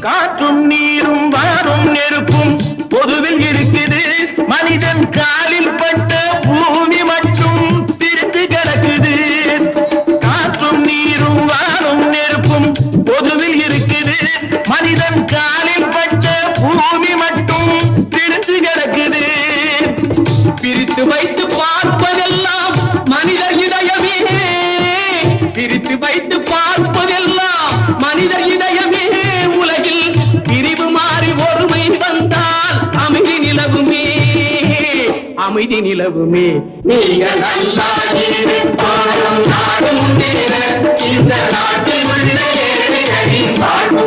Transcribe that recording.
காற்றும் நீரும் வாரும் நெருப்பும் பொதுவில் இருக்குது. மனிதன் காலில் பட்ட பூமி மட்டும் பிரித்து கிடக்குது. காற்றும் நீரும் வாரும் நெருப்பும் பொதுவில் இருக்குது. மனிதன் காலில் பட்ட பூமி மட்டும் பிரித்து கிடக்குது. பிரித்து வைத்து பார்ப்பதெல்லாம் மனிதர் இதயமே. பிரித்து வைத்து பார்ப்பதெல்லாம் மனிதர் இதயமே. உலகில் பிரிவு மாறி ஒருமை வந்தால் அமைதி நிலவுமே. அமைதி நிலவுமே. நீங்கள் நல்லா இருப்பாரும் நாடு முன்னேற இந்த நாட்டில் உள்ள ஏழைகளின் வாழ்வு